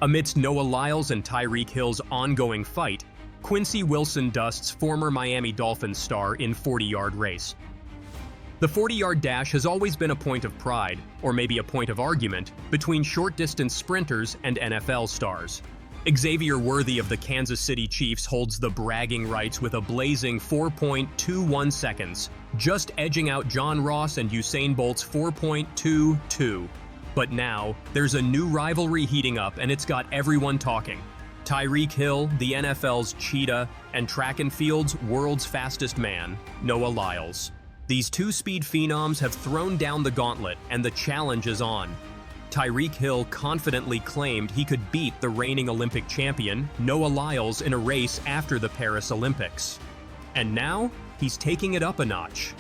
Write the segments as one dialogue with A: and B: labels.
A: Amidst Noah Lyles and Tyreek Hill's ongoing fight, Quincy Wilson dusts former Miami Dolphins star in 40-yard race. The 40-yard dash has always been a point of pride, or maybe a point of argument, between short-distance sprinters and NFL stars. Xavier Worthy of the Kansas City Chiefs holds the bragging rights with a blazing 4.21 seconds, just edging out John Ross and Usain Bolt's 4.22. But now, there's a new rivalry heating up and it's got everyone talking. Tyreek Hill, the NFL's cheetah, and track and field's world's fastest man, Noah Lyles. These two speed phenoms have thrown down the gauntlet and the challenge is on. Tyreek Hill confidently claimed he could beat the reigning Olympic champion, Noah Lyles, in a race after the Paris Olympics. And now, he's taking it up a notch.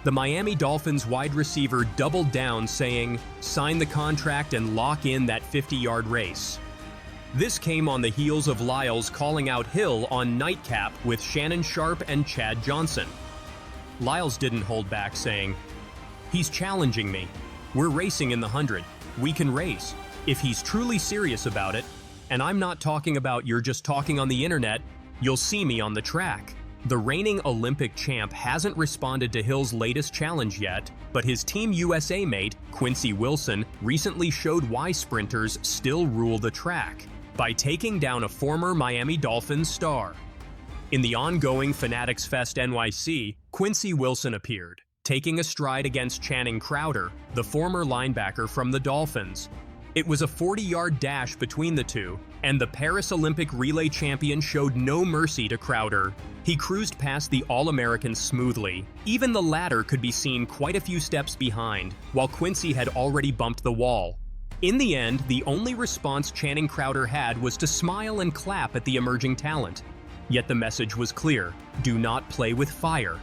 A: The Miami Dolphins wide receiver doubled down saying, "Sign the contract and lock in that 50-yard race." This came on the heels of Lyles calling out Hill on Nightcap with Shannon Sharpe and Chad Johnson. Lyles didn't hold back, saying, "He's challenging me. We're racing in the 100. We can race. If he's truly serious about it, and I'm not talking about you're just talking on the internet, you'll see me on the track." The reigning Olympic champ hasn't responded to Hill's latest challenge yet, but his Team USA mate, Quincy Wilson, recently showed why sprinters still rule the track by taking down a former Miami Dolphins star. In the ongoing Fanatics Fest NYC, Quincy Wilson appeared, taking a stride against Channing Crowder, the former linebacker from the Dolphins. It was a 40-yard dash between the two, and the Paris Olympic relay champion showed no mercy to Crowder. He cruised past the All-American smoothly. Even the latter could be seen quite a few steps behind, while Quincy had already bumped the wall. In the end, the only response Channing Crowder had was to smile and clap at the emerging talent. Yet the message was clear: do not play with fire.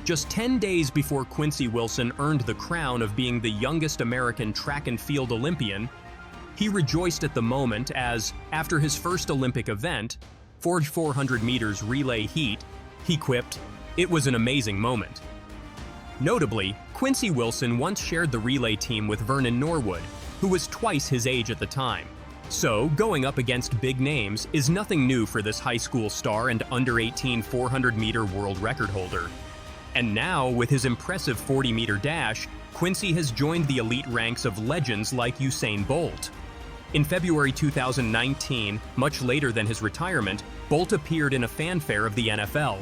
A: Just 10 days before Quincy Wilson earned the crown of being the youngest American track and field Olympian, he rejoiced at the moment as, after his first Olympic event, 400 meters relay heat, he quipped, "It was an amazing moment." Notably, Quincy Wilson once shared the relay team with Vernon Norwood, who was twice his age at the time. So, going up against big names is nothing new for this high school star and under-18 400-meter world record holder. And now, with his impressive 40-meter dash, Quincy has joined the elite ranks of legends like Usain Bolt. In February 2019, much later than his retirement, Bolt appeared in a fanfare of the NFL.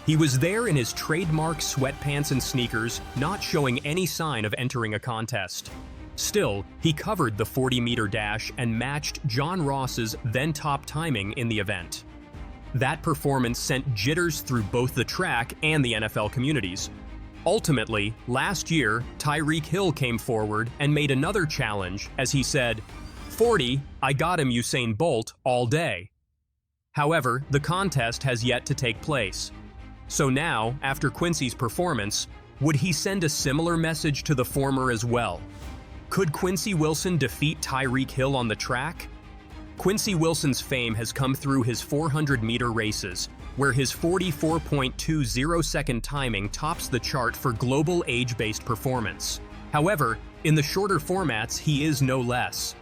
A: He was there in his trademark sweatpants and sneakers, not showing any sign of entering a contest. Still, he covered the 40-meter dash and matched John Ross's then-top timing in the event. That performance sent jitters through both the track and the NFL communities. Ultimately, last year, Tyreek Hill came forward and made another challenge as he said, "40, I got him Usain Bolt all day." However, the contest has yet to take place. So now, after Quincy's performance, would he send a similar message to the former as well? Could Quincy Wilson defeat Tyreek Hill on the track? Quincy Wilson's fame has come through his 400-meter races, where his 44.20-second timing tops the chart for global age-based performance. However, in the shorter formats, he is no less.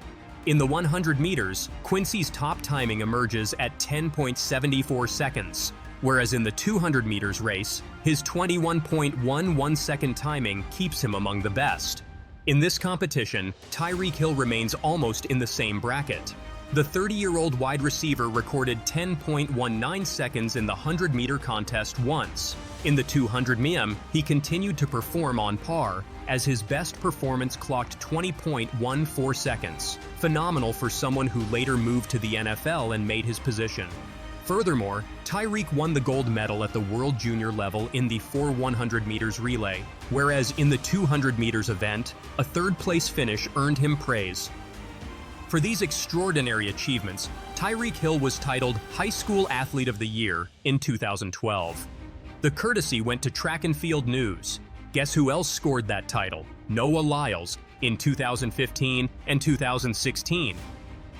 A: In the 100 meters, Quincy's top timing emerges at 10.74 seconds, whereas in the 200 meters race, his 21.11-second timing keeps him among the best. In this competition, Tyreek Hill remains almost in the same bracket. The 30-year-old wide receiver recorded 10.19 seconds in the 100-meter contest once. In the 200 m, he continued to perform on par, as his best performance clocked 20.14 seconds. Phenomenal for someone who later moved to the NFL and made his position. Furthermore, Tyreek won the gold medal at the World Junior level in the 4x100 meters relay, whereas in the 200 meters event, a third-place finish earned him praise. For these extraordinary achievements, Tyreek Hill was titled High School Athlete of the Year in 2012. The courtesy went to Track and Field News. Guess who else scored that title? Noah Lyles in 2015 and 2016.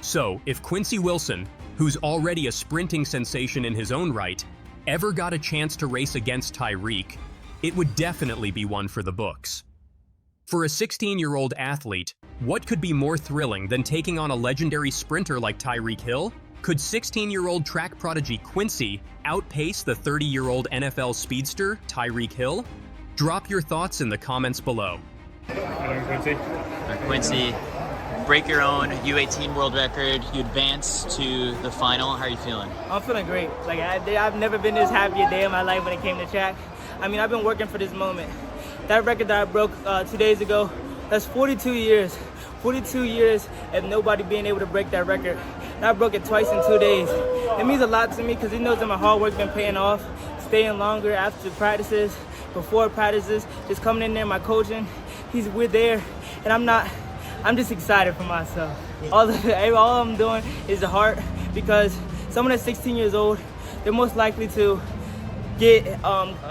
A: So, if Quincy Wilson, who's already a sprinting sensation in his own right, ever got a chance to race against Tyreek, it would definitely be one for the books. For a 16-year-old athlete, What could be more thrilling than taking on a legendary sprinter like Tyreek Hill? Could 16-year-old track prodigy Quincy outpace the 30-year-old NFL speedster Tyreek Hill? Drop your thoughts in the comments below.
B: Quincy.
C: Quincy, break your own U18 world record. You advance to the final. How are you feeling?
D: I'm feeling great. Like I've never been this happy a day in my life when it came to track. I mean, I've been working for this moment. That record that I broke 2 days ago, that's 42 years. 42 years of nobody being able to break that record. And I broke it twice in 2 days. It means a lot to me because he knows that my hard work been paying off. Staying longer after practices, before practices, just coming in there, my coaching. We're there, and I'm just excited for myself. All I'm doing is the heart, because someone that's 16 years old, they're most likely to get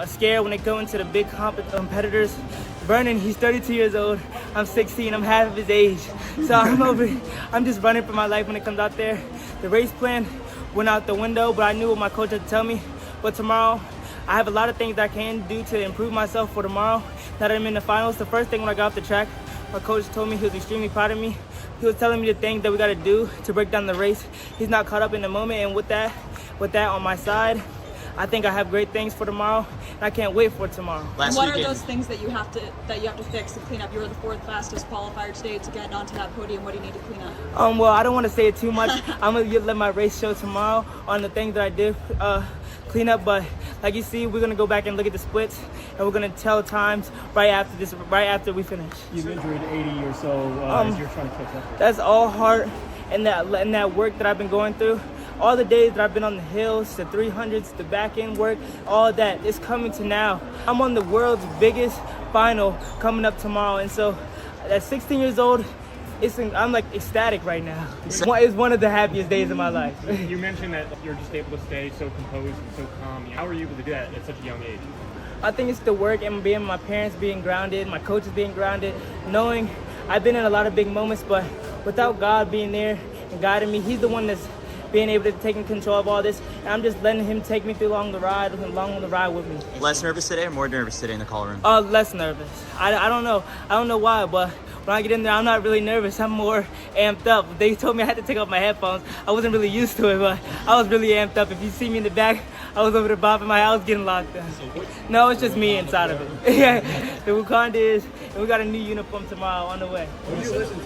D: scared when they go into the big competitors. Vernon, he's 32 years old. I'm 16. I'm half of his age. So I'm just running for my life when it comes out there. The race plan went out the window, but I knew what my coach had to tell me. But tomorrow, I have a lot of things that I can do to improve myself for tomorrow. Now that I'm in the finals, the first thing when I got off the track, my coach told me he was extremely proud of me. He was telling me the things that we got to do to break down the race. He's not caught up in the moment, and with that on my side, I think I have great things for tomorrow, and I can't wait for tomorrow.
E: And what are those things that you have to fix to clean up? You were the 4th fastest qualifier today to get onto that podium. What do you need to clean up?
D: Well, I don't want to say it too much. I'm gonna let my race show tomorrow on the things that I did clean up. But like you see, we're gonna go back and look at the splits, and we're gonna tell times right after we finish.
B: You've injured 80 or so as you're trying to catch up.
D: That's all heart and that work that I've been going through. All the days that I've been on the hills, the 300s, the back end work, all that is coming to now. I'm on the world's biggest final coming up tomorrow, and so at 16 years old, I'm like ecstatic right now. It's one of the happiest days of my life.
B: You mentioned that you're just able to stay so composed and so calm. How are you able to do that at such a young age?
D: I think it's the work and being my parents being grounded, my coaches being grounded, knowing I've been in a lot of big moments, but without God being there and guiding me, he's the one that's being able to take control of all this, and I'm just letting him take me through along the ride with me.
C: Less nervous today or more nervous today in the call room?
D: Less nervous. I don't know. I don't know why, but when I get in there, I'm not really nervous. I'm more amped up. They told me I had to take off my headphones. I wasn't really used to it, but I was really amped up. If you see me in the back, I was over the bopping my house getting locked in. No, it's just me inside of it. Yeah, the Wakanda is, and we got a new uniform tomorrow on the way.
B: What did you listen to?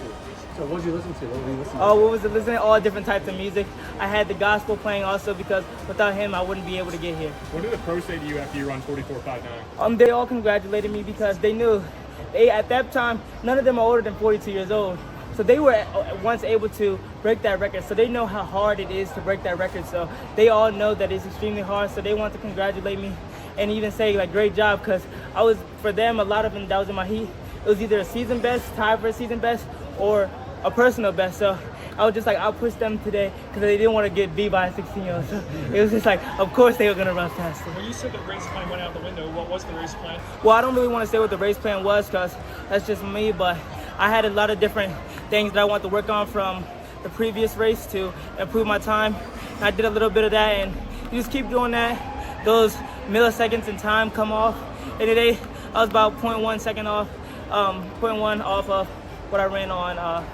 B: So what did you listen to? What were you listening to?
D: Oh, what was it? Listening to all different types of music. I had the gospel playing also because without him, I wouldn't be able to get here.
B: What did the pros say to you after you run 44.59?
D: They all congratulated me because they knew, at that time, none of them are older than 42 years old. So they were once able to break that record. So they know how hard it is to break that record. So they all know that it's extremely hard. So they want to congratulate me and even say, like, great job, because for them, a lot of them that was in my heat, it was either a season best, tied for a season best, or a personal best. So I was just like, I'll push them today because they didn't want to get beat by a 16-year-old. So it was just like, of course they were going to run faster.
B: When you said the race plan went out the window, what was the race plan?
D: Well, I don't really want to say what the race plan was because that's just me, but I had a lot of different things that I want to work on from the previous race to improve my time. And I did a little bit of that, and you just keep doing that. Those milliseconds in time come off. And today, I was about 0.1 second off, 0.1 off of what I ran on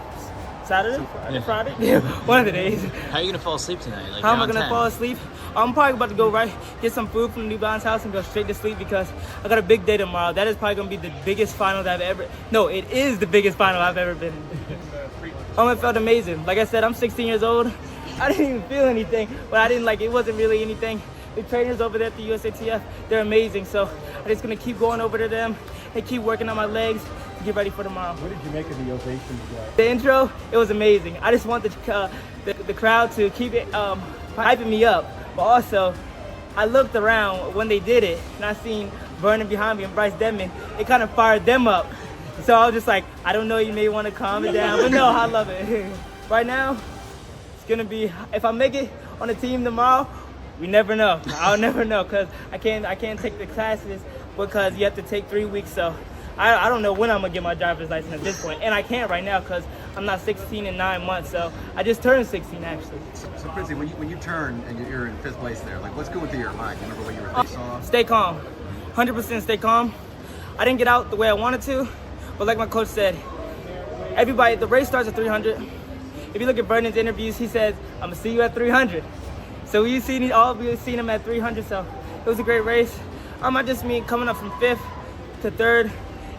D: Saturday? Friday? Yeah, one of the days.
C: How are you going to fall asleep tonight?
D: How am I going to fall asleep? I'm probably about to go get some food from the New Balance house and go straight to sleep because I got a big day tomorrow. That is probably going to be the biggest final that it is the biggest final I've ever been in. It felt amazing. Like I said, I'm 16 years old. I didn't even feel anything, but it wasn't really anything. The trainers over there at the USATF, they're amazing. So I'm just going to keep going over to them and keep working on my legs to get ready for tomorrow.
B: What did you make of the ovation today?
D: The intro, it was amazing. I just want the crowd to keep it hyping me up. But also, I looked around when they did it, and I seen Vernon behind me and Bryce Denman. It kind of fired them up. So I was just like, I don't know, you may want to calm it down, but no, I love it. Right now, it's going to be, if I make it on the team tomorrow, we never know. I'll never know because I can't take the classes because you have to take 3 weeks. So I don't know when I'm going to get my driver's license at this point. And I can't right now because I'm not 16 in 9 months. So I just turned 16 actually.
F: So Quincy, when you turn and you're in 5th place there, like what's going through your mind? Do you remember when you were face off?
D: Stay calm. 100% stay calm. I didn't get out the way I wanted to, but like my coach said, everybody, the race starts at 300. If you look at Vernon's interviews, he says, I'm gonna see you at 300. So we've seen him at 300, so it was a great race. I just mean coming up from 5th to 3rd.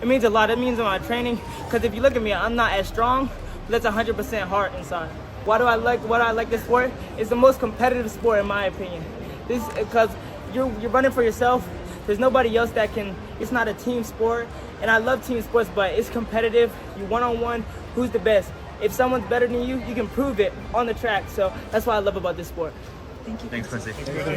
D: It means a lot. It means in my training, because if you look at me, I'm not as strong, but that's 100% heart inside. Why do I like this sport? It's the most competitive sport in my opinion. This because you're running for yourself. There's nobody else that can. It's not a team sport, and I love team sports, but it's competitive. You one-on-one. Who's the best? If someone's better than you, you can prove it on the track. So that's what I love about this sport.
E: Thank you.
C: Thanks, Quincy.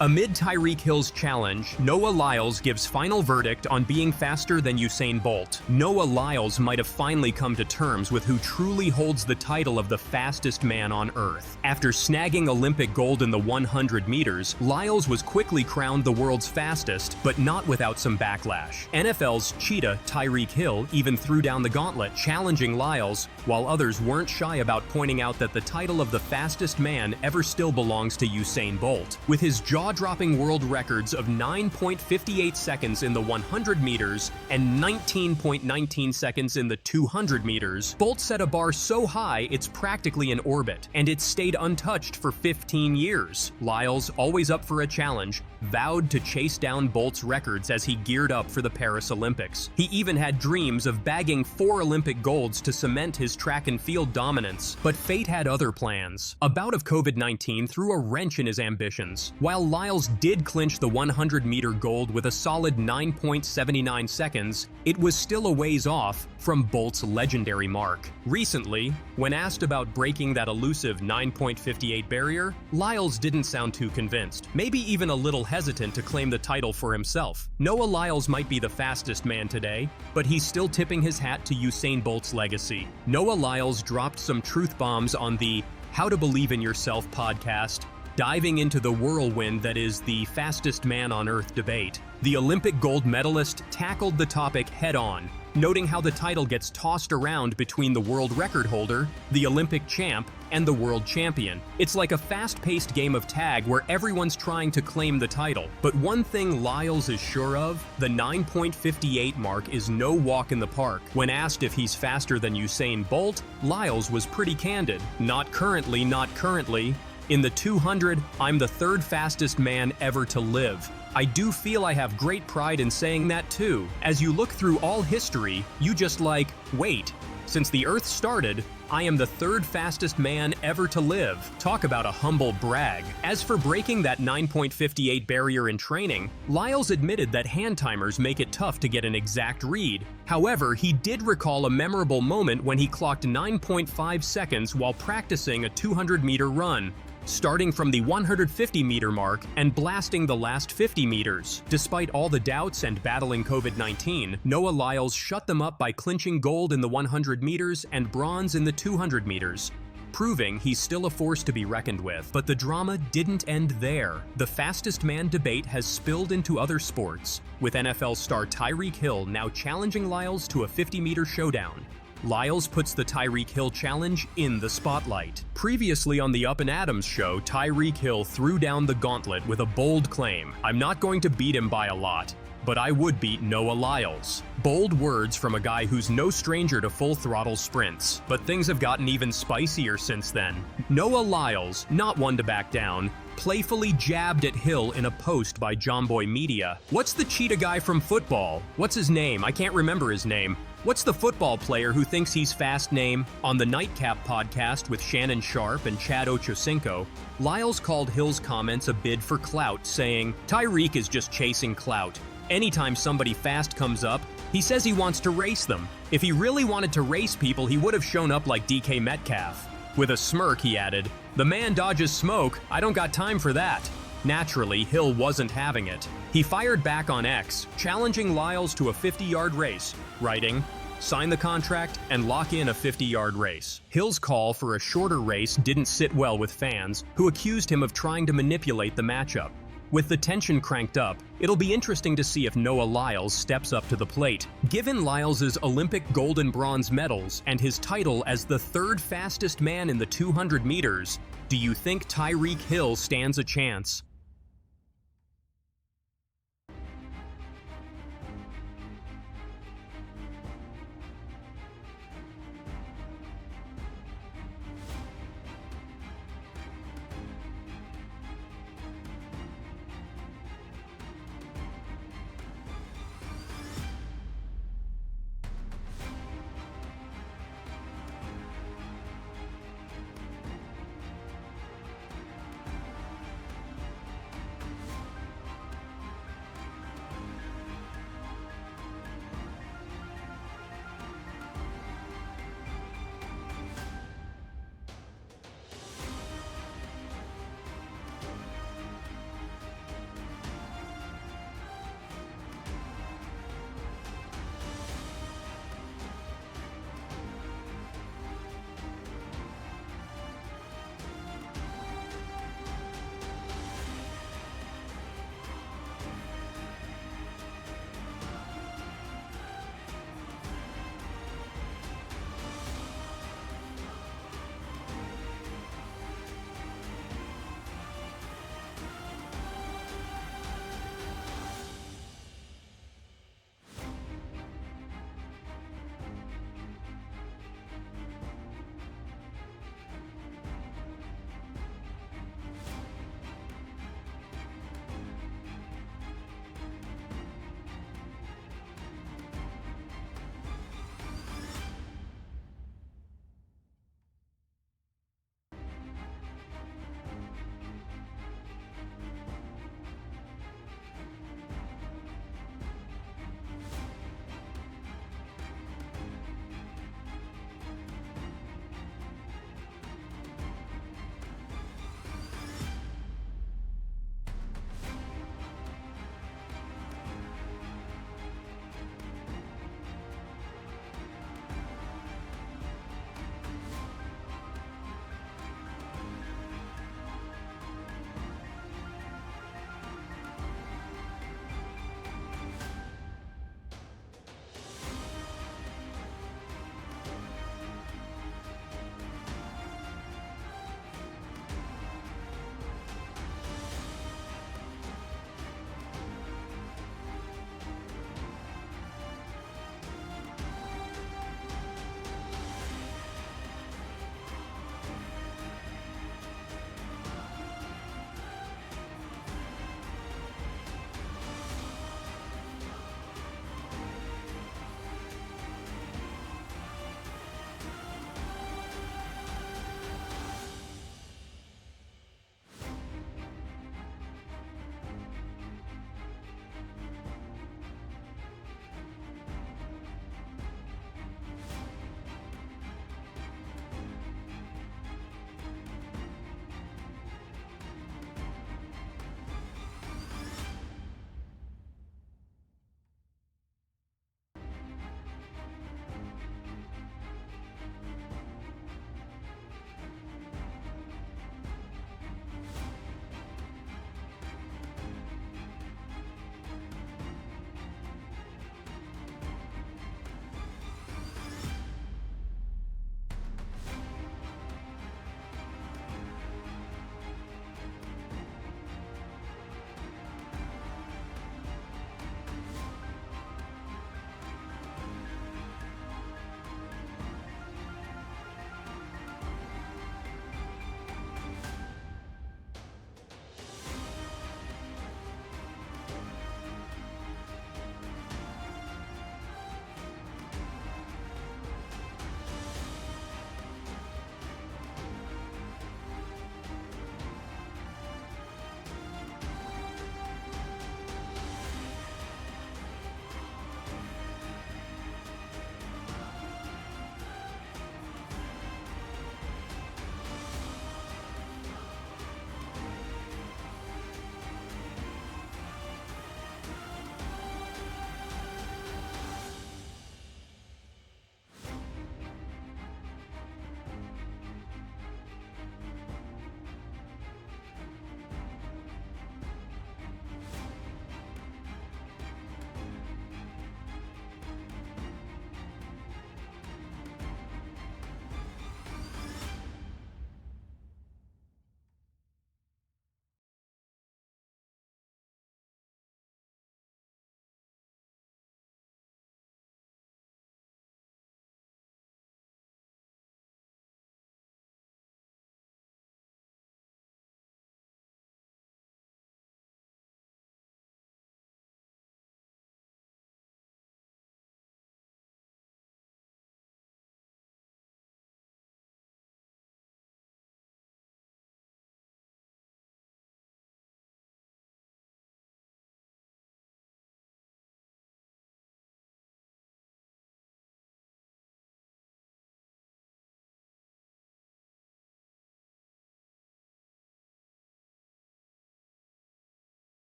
A: Amid Tyreek Hill's challenge, Noah Lyles gives final verdict on being faster than Usain Bolt. Noah Lyles might have finally come to terms with who truly holds the title of the fastest man on Earth. After snagging Olympic gold in the 100 meters, Lyles was quickly crowned the world's fastest, but not without some backlash. NFL's cheetah Tyreek Hill even threw down the gauntlet, challenging Lyles, while others weren't shy about pointing out that the title of the fastest man ever still belongs to Usain Bolt. With his jaw-dropping world records of 9.58 seconds in the 100 meters and 19.19 seconds in the 200 meters, Bolt set a bar so high it's practically in orbit, and it stayed untouched for 15 years. Lyles, always up for a challenge, vowed to chase down Bolt's records as he geared up for the Paris Olympics. He even had dreams of bagging 4 Olympic golds to cement his track and field dominance, but fate had other plans. A bout of COVID-19 threw a wrench in his ambitions. While Lyles did clinch the 100-meter gold with a solid 9.79 seconds, it was still a ways off from Bolt's legendary mark. Recently, when asked about breaking that elusive 9.58 barrier, Lyles didn't sound too convinced, maybe even a little hesitant to claim the title for himself. Noah Lyles might be the fastest man today, but he's still tipping his hat to Usain Bolt's legacy. Noah Lyles dropped some truth bombs on the How to Believe in Yourself podcast, diving into the whirlwind that is the fastest man on Earth debate. The Olympic gold medalist tackled the topic head-on, noting how the title gets tossed around between the world record holder, the Olympic champ, and the world champion. It's like a fast-paced game of tag where everyone's trying to claim the title. But one thing Lyles is sure of, the 9.58 mark is no walk in the park. When asked if he's faster than Usain Bolt, Lyles was pretty candid. Not currently, not currently. In the 200, I'm the 3rd fastest man ever to live. I do feel I have great pride in saying that too. As you look through all history, you just wait. Since the Earth started, I am the 3rd fastest man ever to live. Talk about a humble brag. As for breaking that 9.58 barrier in training, Lyles admitted that hand timers make it tough to get an exact read. However, he did recall a memorable moment when he clocked 9.5 seconds while practicing a 200-meter run, starting from the 150-meter mark and blasting the last 50 meters. Despite all the doubts and battling COVID-19, Noah Lyles shut them up by clinching gold in the 100 meters and bronze in the 200 meters, proving he's still a force to be reckoned with. But the drama didn't end there. The fastest man debate has spilled into other sports, with NFL star Tyreek Hill now challenging Lyles to a 50-meter showdown. Lyles puts the Tyreek Hill challenge in the spotlight. Previously on the Up and Adams show, Tyreek Hill threw down the gauntlet with a bold claim. I'm not going to beat him by a lot, but I would beat Noah Lyles. Bold words from a guy who's no stranger to full-throttle sprints. But things have gotten even spicier since then. Noah Lyles, not one to back down, playfully jabbed at Hill in a post by Jomboy Media. What's the cheetah guy from football? What's his name? I can't remember his name. What's the football player who thinks he's fast name? On the Nightcap podcast with Shannon Sharp and Chad Ochocinco, Lyles called Hill's comments a bid for clout, saying, Tyreek is just chasing clout. Anytime somebody fast comes up, he says he wants to race them. If he really wanted to race people, he would have shown up like DK Metcalf. With a smirk, he added, the man dodges smoke, I don't got time for that. Naturally, Hill wasn't having it. He fired back on X, challenging Lyles to a 50-yard race, writing, sign the contract and lock in a 50-yard race. Hill's call for a shorter race didn't sit well with fans, who accused him of trying to manipulate the matchup. With the tension cranked up, it'll be interesting to see if Noah Lyles steps up to the plate. Given Lyles' Olympic gold and bronze medals and his title as the 3rd fastest man in the 200 meters, do you think Tyreek Hill stands a chance?